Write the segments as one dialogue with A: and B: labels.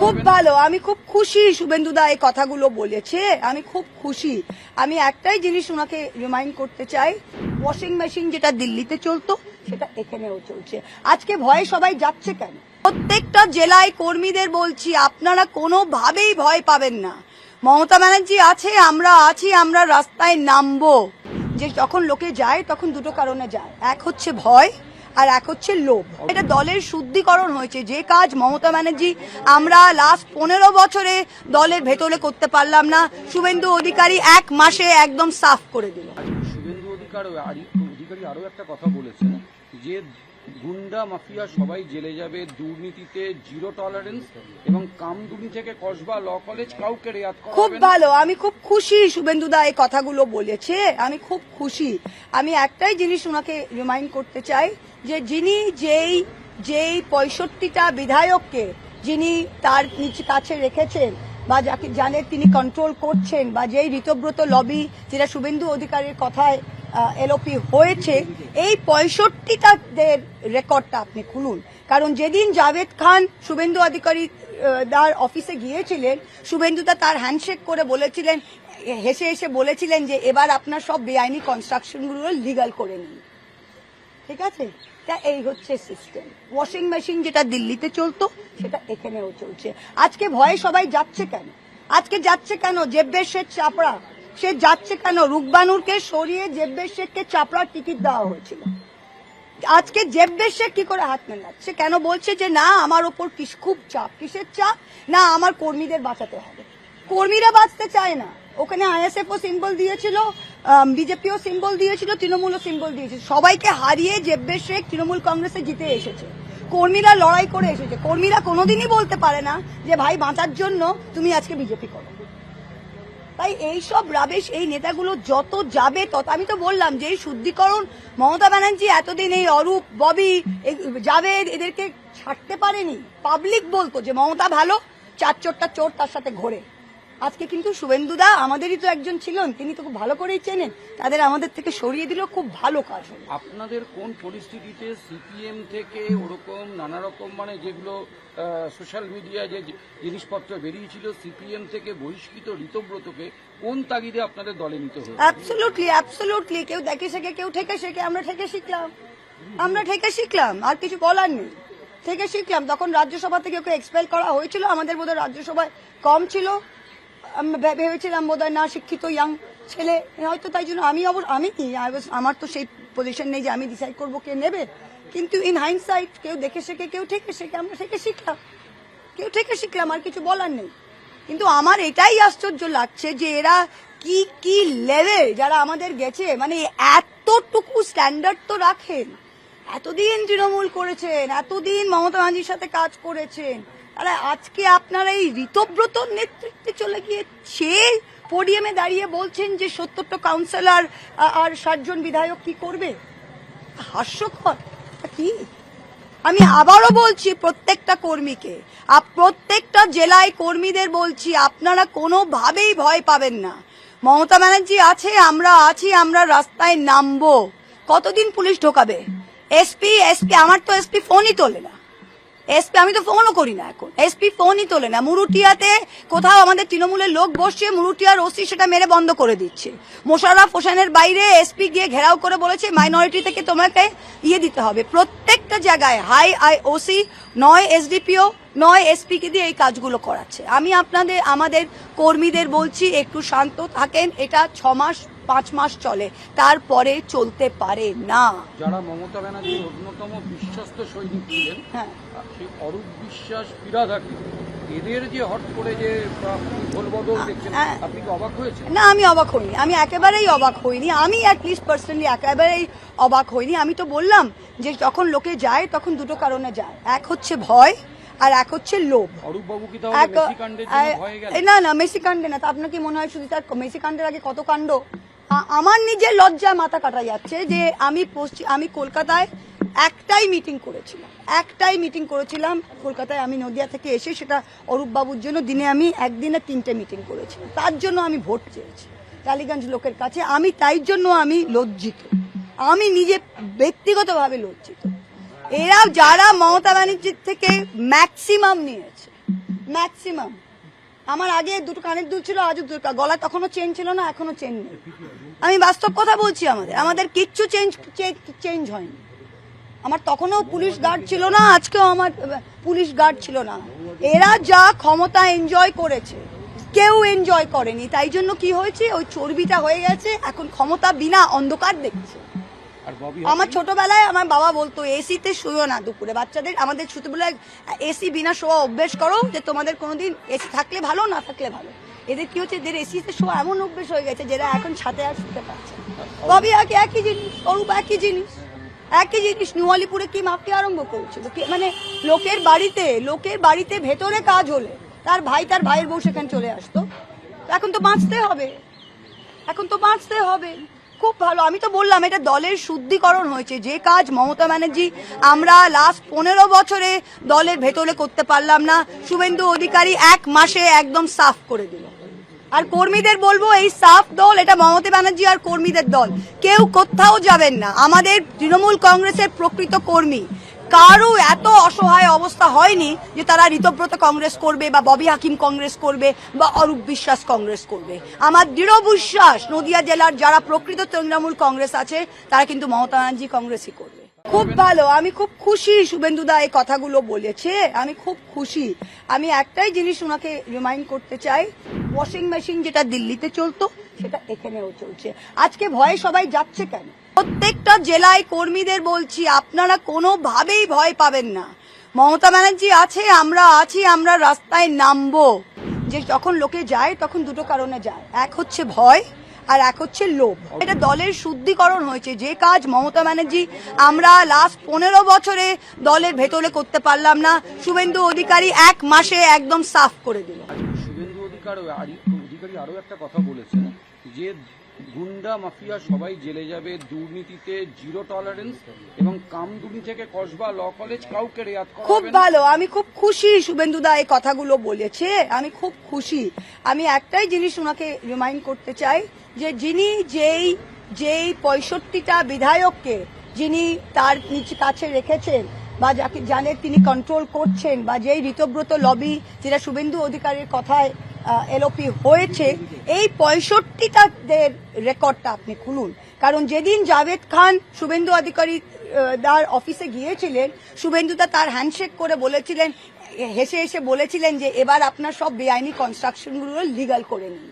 A: খুব ভালো, আমি খুব খুশি শুভেন্দুদা এই কথাগুলো বলেছে, আমি খুব খুশি। আমি একটাই জিনিস ওনাকে রিমাইন্ড করতে চাই, ওয়াশিং মেশিন যেটা দিল্লিতে চলতো সেটা এখানেও চলছে। আজকে ভয়ে সবাই যাচ্ছে কেন? প্রত্যেকটা জেলায় কর্মীদের বলছি, আপনারা কোনোভাবেই ভয় পাবেন না। মমতা ব্যানার্জি আছে, আমরা আছি, আমরা রাস্তায় নামবো। যে যখন লোকে যায় তখন দুটো কারণে যায়, এক হচ্ছে ভয় আর এক হচ্ছে লোভ। এটা দলের শুদ্ধিকরণ হয়েছে, যে কাজ মমতা ব্যানার্জি আমরা লাস্ট 15 বছরে দলের ভেতরে করতে পারলাম না, শুভেন্দু অধিকারী 1 মাসে একদম সাফ করে দিল।
B: শুভেন্দু অধিকারী আরো একটা কথা বলেছেন যে গুন্ডা মাফিয়া সবাই জেলে যাবে, দুর্নীতিতে জিরো টলারেন্স এবং কামদুনি থেকে কসবা ল কলেজ কাউকে রেয়াত করা
A: খুব
B: হবে না।
A: ভালো, আমি খুব খুশি শুভেন্দুদা এই কথাগুলো বলেছে, আমি খুব খুশি। আমি একটাই জিনিস ওনাকে রিমাইন্ড করতে চাই, যে যিনি যেই 65টা বিধায়ককে যিনি তার নিচে কাছে রেখেছেন বা যাকে জানেন তিনি কন্ট্রোল করছেন, বা যেই ঋতব্রত লবি যেটা শুভেন্দু অধিকারীর কথায় এলওপি হয়েছে, এই 65টাদের রেকর্ডটা আপনি খুলুন। কারণ যেদিন জাভেদ খান শুভেন্দু অধিকারী তার অফিসে গিয়েছিলেন, শুভেন্দুদা তার হ্যান্ডশেক করে বলেছিলেন, হেসে হেসে বলেছিলেন যে এবার আপনার সব বেআইনি কনস্ট্রাকশনগুলো লিগাল করে নিন। ঠিক আছে, তা এই হচ্ছে সিস্টেম। ওয়াশিং মেশিন যেটা দিল্লিতে চলতো সেটা এখানেও চলছে। আজকে ভয়ে সবাই যাচ্ছে কেন? আজকে যাচ্ছে কেন? জেব্বের শেখ চাপড়া সে যাচ্ছে কেন? রুকবানুরকে সরিয়ে জেব্বের শেখকে চাপড়ার টিকিট দেওয়া হয়েছিল। আজকে জেব্বের শেখ কি করে হাত মেলাচ্ছে? কেন বলছে যে না আমার ওপর খুব চাপ? কিসের চাপ? না আমার কর্মীদের বাঁচাতে হবে। কর্মীরা বাঁচতে চায় না। ওখানে আইএসএফও সিম্বল দিয়েছিল, বিজেপিও সিম্বল দিয়েছিল, তৃণমূলও সিম্বল দিয়েছিল। সবাইকে হারিয়ে জেব্বের শেখ তৃণমূল কংগ্রেসে জিতে এসেছে। কর্মীরা লড়াই করে এসেছে। কর্মীরা কোনোদিনই বলতে পারে না যে ভাই বাঁচার জন্য তুমি আজকে বিজেপি করো। তাই এইসব রাবেশ এই নেতাগুলো যত যাবে তত, আমি তো বললাম যে এই শুদ্ধিকরণ মমতা ব্যানার্জি এতদিন এই অরূপ, ববি, জাভেদ এদেরকে ছাড়তে পারেনি। পাবলিক বলতো যে মমতা ভালো, 4 চোরটা চোর তার সাথে ঘোরে। আজকে কিন্তু শুভেন্দুদা আমাদেরই তো একজন ছিলেন, তিনি তো খুব ভালো করেই চেনেন, তাদের আমাদের থেকে সরিয়ে দিল, খুব ভালো কাজ হলো।
B: আপনাদের কোন পরিস্থিতিতে সিপিএম থেকে ওরকম নানা রকম মানে যেগুলো সোশ্যাল মিডিয়া যে জিনিসপত্র বেরিয়েছিল, সিপিএম থেকে বহিষ্কৃত ঋতব্রতকে কোন তাগিদে আপনাদের দলে নিতে হবে?
A: অ্যাবসলিউটলি কেউ দেখে শেখে, কেউ ঠেকে শেখে, আমরা ঠেকে শিখলাম, আর কিছু বলার নেই। থেকে শিখলাম। তখন রাজ্যসভা থেকে ওকে এক্সপেল করা হয়েছিল, আমাদের বোধহয় রাজ্যসভায় কম ছিল, ভেবেছিলাম বোধহয় না শিক্ষিত ইয়াং ছেলে হয়তো, তাই জন্য আমার তো সেই পজিশন নেই যে আমি ডিসাইড করবো কে নেবে। কিন্তু ইন হাইন্ডসাইট কেউ দেখে শেখে, কেউ ঠেকে শেখে, আমরা ঠেকে শিখলাম, আর কিছু বলার নেই। কিন্তু আমার এটাই আশ্চর্য লাগছে যে এরা কি লেভেল যারা আমাদের গেছে, মানে এতটুকু স্ট্যান্ডার্ড তো রাখেন। এতদিন তৃণমূল করেছেন, এতদিন মমতা ব্যানার্জির সাথে কাজ করেছেন, তাহলে আজকে আপনারা এই ঋতব্রতর নেতৃত্বে চলে গিয়ে সে পোডিয়ামে দাঁড়িয়ে বলছেন যে 70টা কাউন্সিলর আর 60 জন বিধায়ক কি করবে? হাস্যকর কি? আমি আবারও বলছি প্রত্যেকটা কর্মীকে, প্রত্যেকটা জেলায় কর্মীদের বলছি, আপনারা কোনোভাবেই ভয় পাবেন না। মমতা ব্যানার্জি আছে, আমরা আছি, আমরা রাস্তায় নামবো। কতদিন পুলিশ ঢোকাবে? এসপি আমার তো এসপি ফোনই তোলে না। আমি তো ফোনও করি না এখন, এসপি ফোনই তোলে না। মুরুটিয়াতে কোথাও আমাদের তৃণমূলের লোক বসছে, মুরুটিয়ার ওসি সেটা মেরে বন্ধ করে দিচ্ছে। মোশাররফ হোসেনের বাইরে এসপি গিয়ে ঘেরাও করে বলেছে মাইনরিটি থেকে তোমাকে দিতে হবে। প্রত্যেকটা জায়গায় ওসি নয়, এসডিপিও নয়, এসপি কে দিয়ে এই কাজগুলো করাচ্ছে। আমি আমাদের কর্মীদের বলছি একটু শান্ত থাকেন, এটা 6 মাস 5 মাস চলে, তারপরে চলতে পারে না।
B: যারা মমতা ব্যানার্জির অন্যতম বিশ্বস্ত সৈনিক ছিলেন, সেই অরূপ বিশ্বাস, ফিরাদ হাকিম, এদের যে হট করে যে বদল দেখছেন, আপনি কি অবাক হয়েছেন?
A: না, আমি অবাক হইনি, আমি একেবারেই অবাক হইনি। আমি অ্যাটলিস্ট পার্সোনালি একেবারেই অবাক হইনি। আমি তো বললাম যে যখন লোকে যায় তখন দুটো কারণে যায়, এক হচ্ছে ভয় আর এক হচ্ছে লোভ।
B: অরূপবাবু কি তাহলে মেসি কাণ্ডের জন্য ভয়ে গেলেন?
A: না, মেসি কাণ্ডে না। তা আপনার কি মনে হয় শুধু তার মেসি কাণ্ডের আগে কত কাণ্ড? আমার নিজের লজ্জায় মাথা কাটা যাচ্ছে যে আমি কলকাতায় একটাই মিটিং করেছিলাম কলকাতায়। আমি নদিয়া থেকে এসে সেটা অরূপবাবুর জন্য আমি একদিনে 3টে মিটিং করেছিলাম। তার জন্য আমি ভোট চেয়েছি টালিগঞ্জ লোকের কাছে। আমি তাই জন্য আমি লজ্জিত, আমি নিজে ব্যক্তিগতভাবে লজ্জিত। এরা যারা মমতা ব্যানার্জির থেকে ম্যাক্সিমাম নিয়েছে, ম্যাক্সিমাম। আমার আগে দুটো কানের দুল ছিল, আজ গলা তখনও চেন ছিল না, এখনো চেন নেই। আমি বাস্তব কথা বলছি, আমাদের কিচ্ছু চেঞ্জ হয়নি। আমার তখনও পুলিশ গার্ড ছিল না, আজকেও আমার পুলিশ গার্ড ছিল না। এরা যা ক্ষমতা এনজয় করেছে কেউ এনজয় করেনি, তাই জন্য কি হয়েছে, ওই চর্বিটা হয়ে গেছে। এখন ক্ষমতা বিনা অন্ধকার দেখছে। আমার ছোটবেলায় আমার বাবা বলতো এসিতে শুয়ো না দুপুরে, বাচ্চাদের আমাদের ছোটবেলায় এসি বিনা শোয়া অভ্যেস করো, যে তোমাদের কোনোদিন এসি থাকলে ভালো, না থাকলে ভালো। এদের কি হচ্ছে, এদের এসিতে শোয়া এমন অভ্যেস হয়ে গেছে যেটা এখন ছাদে আর শুতে পারছে না। ববি একই জিনিস, অরূপ একই জিনিস। নিউয়ালিপুরে কি মাপতে আরম্ভ করেছিল, মানে লোকের বাড়িতে ভেতরে কাজ হলে তার ভাইয়ের বউ সেখানে চলে আসতো। এখন তো বাঁচতে হবে। খুব ভালো, আমি তো বললাম এটা দলের শুদ্ধিকরণ হয়েছে। যে কাজ মমতা ব্যানার্জি আমরা লাস্ট 15 বছরে দলের ভেতরে করতে পারলাম না, শুভেন্দু অধিকারী 1 মাসে একদম সাফ করে দিল। আর কর্মীদের বলবো, এই সাফ দল এটা মমতা ব্যানার্জি আর কর্মীদের দল, কেউ কোথাও যাবেন না। আমাদের তৃণমূল কংগ্রেসের প্রকৃত কর্মী কারো এত অসহায় অবস্থা হয়নি যে তারা ঋতব্রত কংগ্রেস করবে, বা ববি হাকিম কংগ্রেস করবে, বা অরূপ বিশ্বাস কংগ্রেস করবে। আমার দৃঢ় বিশ্বাস নদিয়া জেলার যারা প্রকৃত তৃণমূল কংগ্রেস আছে তারা কিন্তু মমতা ব্যানার্জি কংগ্রেসই করবে। খুব ভালো, আমি খুব খুশি শুভেন্দুদা এই কথাগুলো বলেছে, আমি খুব খুশি। আমি একটাই জিনিস ওনাকে রিমাইন্ড করতে চাই, ওয়াশিং মেশিন যেটা দিল্লিতে চলতো সেটা এখানেও চলছে। আজকে ভয়ে সবাই যাচ্ছে কেন? প্রত্যেকটা জেলায় কর্মীদের বলছি, আপনারা কোনোভাবেই ভয় পাবেন না। মমতা ব্যানার্জি আছে, আমরা আছি, আমরা রাস্তায় নামবো। যে যখন লোকে যায় তখন দুটো কারণে যায়, এক হচ্ছে ভয় আর এক হচ্ছে লোভ। এটা দলের শুদ্ধিকরণ হয়েছে। যে কাজ মমতা ব্যানার্জি আমরা লাস্ট 15 বছরে দলের ভেতরে করতে পারলাম না, শুভেন্দু অধিকারী 1 মাসে একদম সাফ করে দিল।
B: শুভেন্দু অধিকারী আরো একটা কথা বলেছেন যে গুন্ডা মাফিয়া সবাই জেলে যাবে, দুর্নীতিতে জিরো টলারেন্স, এবং কামদুনি থেকে কসবা ল কলেজ কাউকে রেয়াত করা হবে না।
A: খুব ভালো, আমি খুব খুশি শুভেন্দুদা এই কথাগুলো বলেছে, আমি খুব খুশি। আমি একটাই জিনিস ওনাকে রিমাইন্ড করতে চাই, যে যিনি যেই 65টা বিধায়ককে যিনি তার কাছে রেখেছেন, বা যাকে জানে তিনি কন্ট্রোল করছেন, বা যেই ঋতব্রত লবি যেটা শুভেন্দু অধিকারীর কথায় এলওপি হয়েছে, এই 65টাদের রেকর্ডটা আপনি খুলুন। কারণ যেদিন জাভেদ খান শুভেন্দু অধিকারী তার অফিসে গিয়েছিলেন, শুভেন্দুদা তার হ্যান্ডশেক করে বলেছিলেন, হেসে বলেছিলেন যে এবার আপনার সব বেআইনি কনস্ট্রাকশনগুলো লিগাল করে নিন।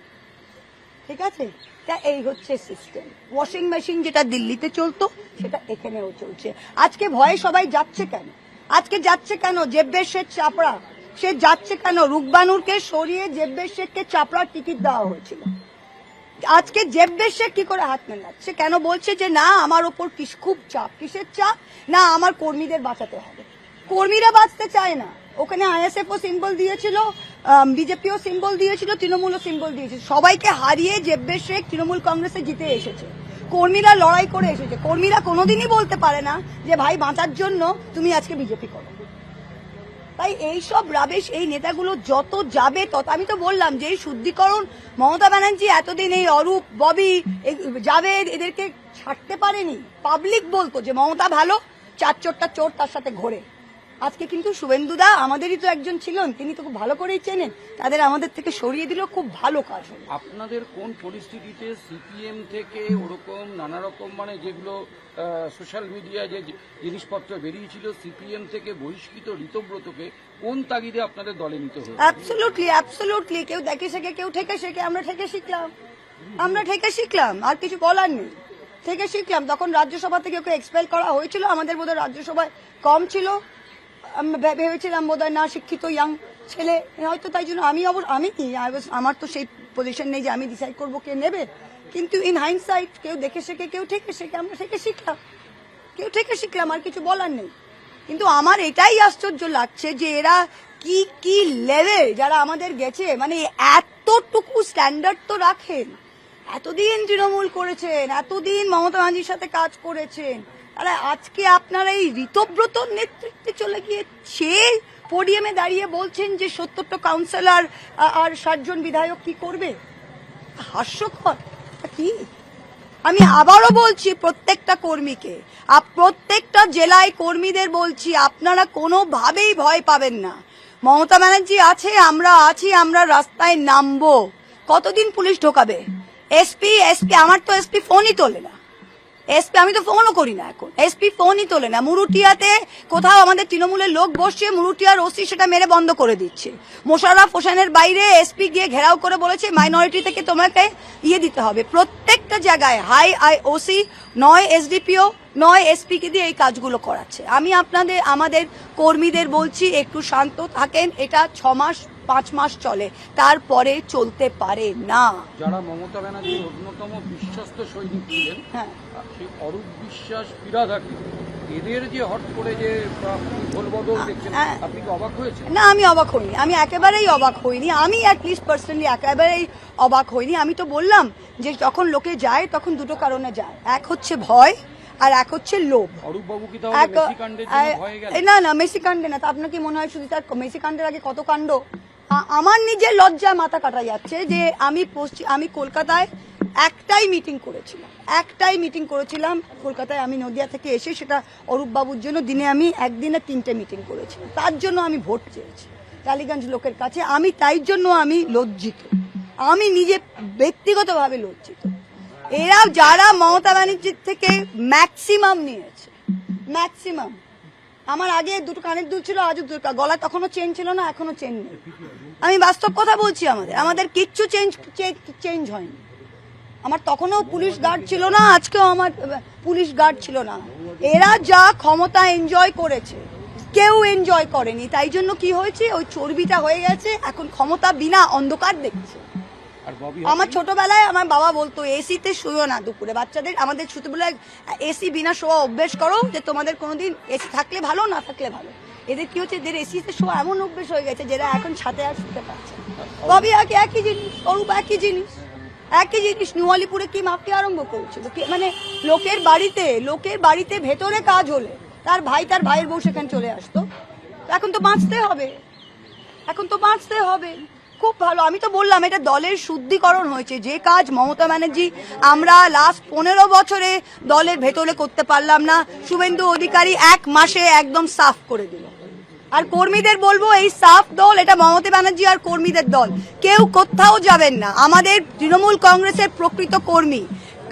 A: ঠিক আছে, তা এই হচ্ছে সিস্টেম। ওয়াশিং মেশিন যেটা দিল্লিতে চলতো সেটা এখানেও চলছে। আজকে ভয়ে সবাই যাচ্ছে কেন? জেব্বের শেখ চাপড়া, সে যাচ্ছে কেন? রুকবানুরকে সরিয়ে জেব্বের শেখকে চাপড়ার টিকিট দেওয়া হয়েছিল। আজকে জেব্বের শেখ কি করে হাত মেলাচ্ছে? কেন বলছে যে না আমার ওপর খুব চাপ? কিসের চাপ? না আমার কর্মীদের বাঁচাতে হবে। কর্মীরা বাঁচতে চায় না। ওখানে আইএসএফও সিম্বল দিয়েছিল, বিজেপিও সিম্বল দিয়েছিল, তৃণমূলও সিম্বল দিয়েছিল। সবাইকে হারিয়ে জেব্বের শেখ তৃণমূল কংগ্রেসে জিতে এসেছে। কর্মীরা লড়াই করে এসেছে। কর্মীরা কোনোদিনই বলতে পারে না যে ভাই বাঁচার জন্য তুমি আজকে বিজেপি করো। তাই এইসব রাবেশ, এই নেতাগুলো যত যাবে তত, আমি তো বললাম যে এই শুদ্ধিকরণ মমতা ব্যানার্জি এতদিন এই অরূপ, ববি, জাভেদ এদেরকে ছাড়তে পারেনি। পাবলিক বলতো যে মমতা ভালো, 4 চোরটা চোর তার সাথে ঘোরে। আজকে কিন্তু শুভেন্দুদা আমাদেরই তো একজন ছিলেন, তিনি তো খুব ভালো করেই চেনেন, তাদের আমাদের থেকে সরিয়ে দিল, খুব ভালো কাজ হলো।
B: আপনাদের কোন পরিস্থিতিতে সিপিএম থেকে ওরকম নানা রকম মানে যেগুলো সোশ্যাল মিডিয়ায় যে জিনিসপত্র বেরিয়েছিল, সিপিএম থেকে বহিষ্কৃত ঋতব্রতকে কোন তাগিদে আপনাদের দলে নিতে হবে?
A: অ্যাবসলিউটলি কেউ দেখে শেখে, কেউ ঠেকে শেখে। আমরা ঠেকে শিখলাম, আর কিছু বলার নেই। থেকে শিখলাম। তখন রাজ্যসভা থেকে ওকে এক্সপেল করা হয়েছিল, আমাদের বোধহয় রাজ্যসভায় কম ছিল, ভেবেছিলাম বোধহয় না শিক্ষিত ইয়াং ছেলে হয়তো, তাই জন্য আমার তো সেই পজিশন নেই যে আমি ডিসাইড করবো কে নেবে। কিন্তু ইন হাইন্ডসাইট কেউ দেখে শেখে, কেউ ঠেকে শেখে, আমরা ঠেকে শিখলাম, আর কিছু বলার নেই। কিন্তু আমার এটাই আশ্চর্য লাগছে যে এরা কি লেভেল যারা আমাদের গেছে, মানে এতটুকু স্ট্যান্ডার্ড তো রাখেন। এতদিন তৃণমূল করেছেন, এতদিন মমতা ব্যানার্জির সাথে কাজ করেছেন, তাহলে আজকে আপনারা এই ঋতব্রতর নেতৃত্বে চলে গিয়ে সে পোডিয়ামে দাঁড়িয়ে বলছেন যে 70টা কাউন্সিলর আর 60 জন বিধায়ক কি করবে? হাস্যকর। কি আমি আবারও বলছি প্রত্যেকটা কর্মীকে, প্রত্যেকটা জেলায় কর্মীদের বলছি, আপনারা কোনোভাবেই ভয় পাবেন না। মমতা ব্যানার্জি আছে, আমরা আছি, আমরা রাস্তায় নামবো। কতদিন পুলিশ ঢোকাবে? এসপি আমার তো এসপি ফোনই তোলে না। এসপি আমি তো ফোনও করি না এখন, এসপি ফোনই তোলে না। মুরুটিয়াতে কোথাও আমাদের তৃণমূলের লোক বসছে, মুরুটিয়ার ওসি সেটা মেরে বন্ধ করে দিচ্ছে। মোশাররফ হোসেনের বাইরে এসপি গিয়ে ঘেরাও করে বলেছে মাইনরিটি থেকে তোমাকে দিতে হবে। প্রত্যেকটা জায়গায় হাই ওসি নয় এসডিপিও নয় এসপি কে দিয়ে এই কাজগুলো করাচ্ছে। আমি আমাদের কর্মীদের বলছি একটু শান্ত থাকেন, এটা 6 মাস 5 মাস চলে, তারপরে চলতে পারে না।
B: যারা মমতা ব্যানার্জির অন্যতম বিশ্বস্ত সৈনিক ছিলেন,
A: হ্যাঁ,
B: সেই অরূপ বিশ্বাস, ফিরাদ হাকিম, এদের যে হট করে যে গোলবদল দেখছেন, আপনি কি অবাক হয়েছেন?
A: না, আমি অবাক হইনি, আমি একেবারেই অবাক হইনি। আমি অ্যাটলিস্ট পার্সোনালি একেবারেই অবাক হইনি। আমি তো বললাম যে যখন লোকে যায় তখন দুটো কারণে যায়, এক হচ্ছে ভয় আর এক হচ্ছে লোভ।
B: অরূপ বাবু কি তাহলে মেসি কাণ্ডের জন্য ভয়ে গেলেন?
A: না মেসি কাণ্ডে না। তা আপনার কি মনে হয় শুধু তার মেসি কাণ্ডের আগে কত কাণ্ড? আমার নিজের লজ্জায় মাথা কাটা যাচ্ছে যে আমি কলকাতায় একটাই মিটিং করেছিলাম কলকাতায়। আমি নদিয়া থেকে এসে সেটা অরূপ বাবুর জন্য আমি একদিনে 3টে মিটিং করেছিলাম। তার জন্য আমি ভোট চেয়েছি টালিগঞ্জ লোকের কাছে। আমি তাই জন্য আমি লজ্জিত, আমি নিজে ব্যক্তিগতভাবে লজ্জিত। এরা যারা মমতা ব্যানার্জির থেকে ম্যাক্সিমাম নিয়েছে, ম্যাক্সিমাম। আমার আগে দুটো কানের দুল ছিল, আজ গলা তখনও চেন ছিল না, এখনো চেন নেই। আমি বাস্তব কথা বলছি, আমাদের কিচ্ছু চেঞ্জ হয়নি। আমার তখনও পুলিশ গার্ড ছিল না, আজকেও আমার পুলিশ গার্ড ছিল না। এরা যা ক্ষমতা এনজয় করেছে কেউ এনজয় করেনি, তাই জন্য কি হয়েছে, ওই চর্বিটা হয়ে গেছে। এখন ক্ষমতা বিনা অন্ধকার দেখছে। আমার ছোটবেলায় আমার বাবা বলতো এসিতে শুয়ো না দুপুরে, বাচ্চাদের আমাদের ছোটবেলায় এসি বিনা শোয়া অভ্যেস করো, যে তোমাদের কোনোদিন এসি থাকলে ভালো, না থাকলে ভালো। এদের কি হচ্ছে, এদের এসিতে শোয়া এমন অভ্যেস হয়ে গেছে যেটা এখন ছাদে আর শুতে পারছে। ববি একই জিনিস, অরূপ একই জিনিস। নুয়ালিপুরে কি মাপতে আরম্ভ করেছিল, মানে লোকের বাড়িতে ভেতরে কাজ হলে তার ভাইয়ের বউ সেখানে চলে আসতো। এখন তো বাঁচতে হবে। খুব ভালো। আমি তো বললাম এটা দলের শুদ্ধিকরণ হয়েছে। যে কাজ মমতা ব্যানার্জি আমরা লাস্ট 15 বছরে দলের ভেতরে করতে পারলাম না, শুভেন্দু অধিকারী 1 মাসে একদম সাফ করে দিল। আর কর্মীদের বলবো এই সাফ দল, এটা মমতা ব্যানার্জি আর কর্মীদের দল, কেউ কোথাও যাবেন না। আমাদের তৃণমূল কংগ্রেসের প্রকৃত কর্মী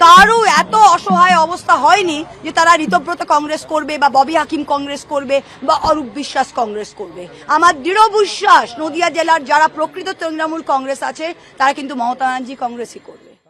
A: কারো এত অসহায় অবস্থা হয়নি যে তারা ঋতব্রত কংগ্রেস করবে বা ববি হাকিম কংগ্রেস করবে বা অরূপ বিশ্বাস কংগ্রেস করবে। আমার দৃঢ় বিশ্বাস নদিয়া জেলার যারা প্রকৃত তৃণমূল কংগ্রেস আছে তারা কিন্তু মমতা ব্যানার্জি কংগ্রেসই করবে।